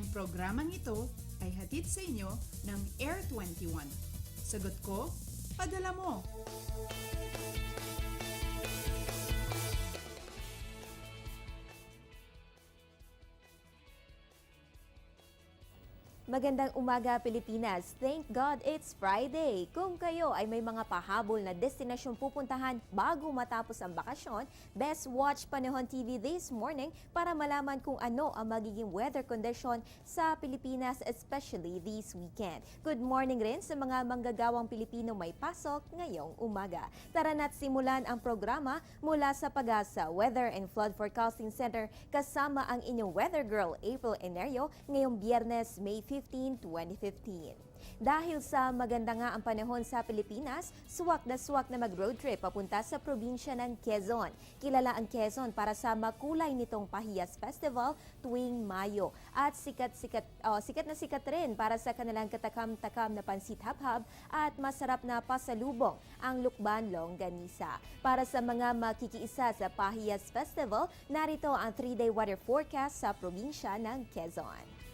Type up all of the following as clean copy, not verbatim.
Ang programang ito ay hatid sa inyo ng Air 21. Sagot ko, padala mo! Magandang umaga, Pilipinas! Thank God it's Friday! Kung kayo ay may mga pahabol na destinasyong pupuntahan bago matapos ang bakasyon, best watch Panahon TV this morning para malaman kung ano ang magiging weather condition sa Pilipinas, especially this weekend. Good morning rin sa mga manggagawang Pilipino may pasok ngayong umaga. Tara na't simulan ang programa mula sa Pag-asa Weather and Flood Forecasting Center kasama ang inyong weather girl, April Enerio, ngayong Biyernes, May 15, 2015. Dahil sa maganda nga ang panahon sa Pilipinas, suwak na mag-road trip papunta sa probinsya ng Quezon. Kilala ang Quezon para sa makulay nitong Pahiyas Festival tuwing Mayo. At sikat na sikat rin para sa kanilang katakam-takam na pansit habhab at masarap na pasalubong ang lukban longganisa. Para sa mga makikiisa sa Pahiyas Festival, narito ang 3-day weather forecast sa probinsya ng Quezon.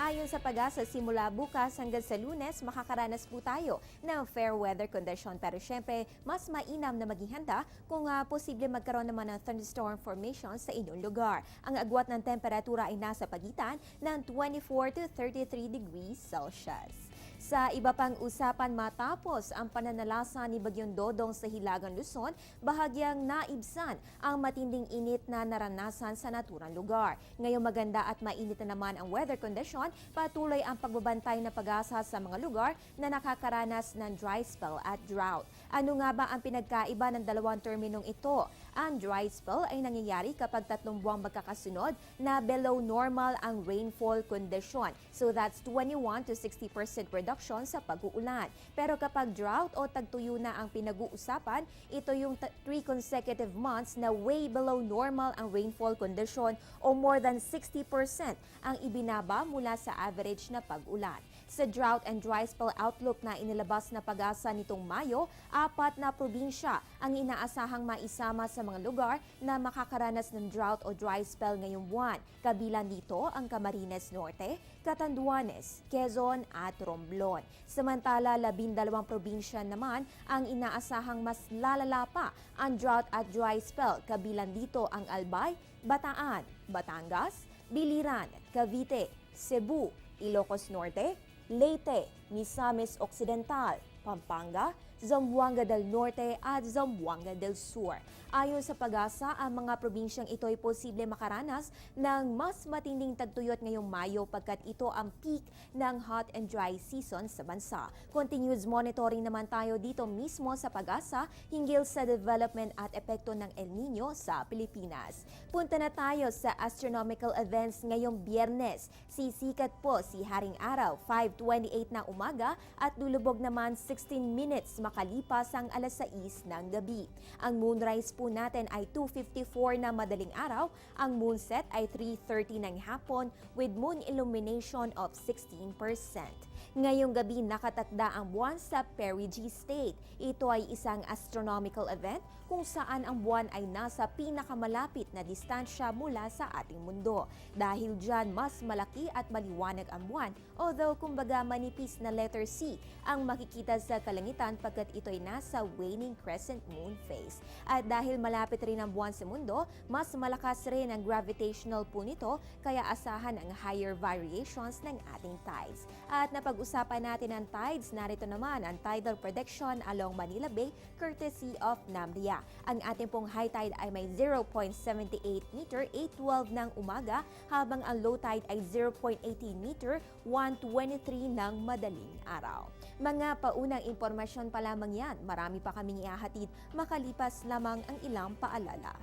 Ayon sa Pag-asa, simula bukas hanggang sa Lunes, makakaranas po tayo ng fair weather condition. Pero syempre, mas mainam na maging handa kung posible magkaroon naman ng thunderstorm formation sa inyong lugar. Ang agwat ng temperatura ay nasa pagitan ng 24 to 33 degrees Celsius. Sa iba pang usapan, matapos ang pananalasa ni Bagyong Dodong sa Hilagang Luzon, bahagyang naibsan ang matinding init na naranasan sa naturang lugar. Ngayong maganda at mainit na naman ang weather condition, patuloy ang pagbabantay na pag-asa sa mga lugar na nakakaranas ng dry spell at drought. Ano nga ba ang pinagkaiba ng dalawang terminong ito? Ang dry spell ay nangyayari kapag 3 buwang magkakasunod na below normal ang rainfall condition. So that's 21 to 60% reduction sa pag-uulan. Pero kapag drought o tagtuyo na ang pinag-uusapan, ito yung 3 consecutive months na way below normal ang rainfall condition o more than 60% ang ibinaba mula sa average na pag-ulan. Sa drought and dry spell outlook na inilabas na Pag-asa nitong Mayo, 4 na probinsya ang inaasahang maisama sa mga lugar na makakaranas ng drought o dry spell ngayong buwan. Kabilang dito ang Camarines Norte, Catanduanes, Quezon at Romblon. Samantala, 12 probinsya naman ang inaasahang mas lalala pa ang drought at dry spell. Kabilang dito ang Albay, Bataan, Batangas, Biliran, Cavite, Cebu, Ilocos Norte, Leyte, Misamis Occidental, Pampanga, Zamboanga del Norte at Zamboanga del Sur. Ayon sa Pag-asa, ang mga probinsyang ito ay posible makaranas ng mas matinding tagtuyot ngayong Mayo pagkat ito ang peak ng hot and dry season sa bansa. Continuous monitoring naman tayo dito mismo sa Pag-asa hinggil sa development at epekto ng El Nino sa Pilipinas. Punta na tayo sa astronomical events ngayong Biyernes. Sisikat po si Haring Araw 5:28 ng umaga at lulubog naman 16 minutes makalipas ang alas 6 ng gabi. Ang moonrise po natin ay 2:54 na madaling araw. Ang moonset ay 3:30 ng hapon with moon illumination of 16%. Ngayong gabi nakatakda ang buwan sa Perigee State. Ito ay isang astronomical event kung saan ang buwan ay nasa pinakamalapit na distansya mula sa ating mundo. Dahil dyan mas malaki at maliwanag ang buwan, although kumbaga manipis na letter C ang makikita sa kalangitan pagkat ito ay nasa waning crescent moon phase. At dahil malapit rin ang buwan sa mundo, mas malakas rin ang gravitational pull nito kaya asahan ang higher variations ng ating tides. At napag-usapan natin ang tides, narito naman ang tidal prediction along Manila Bay courtesy of NAMRIA. Ang ating pong high tide ay may 0.78 meter 8:12 ng umaga habang ang low tide ay 0.18 meter 1:23 ng madaling araw. Mga paunang impormasyon pa lamang yan. Marami pa kaming ihahatid makalipas lamang ang ilang paalala.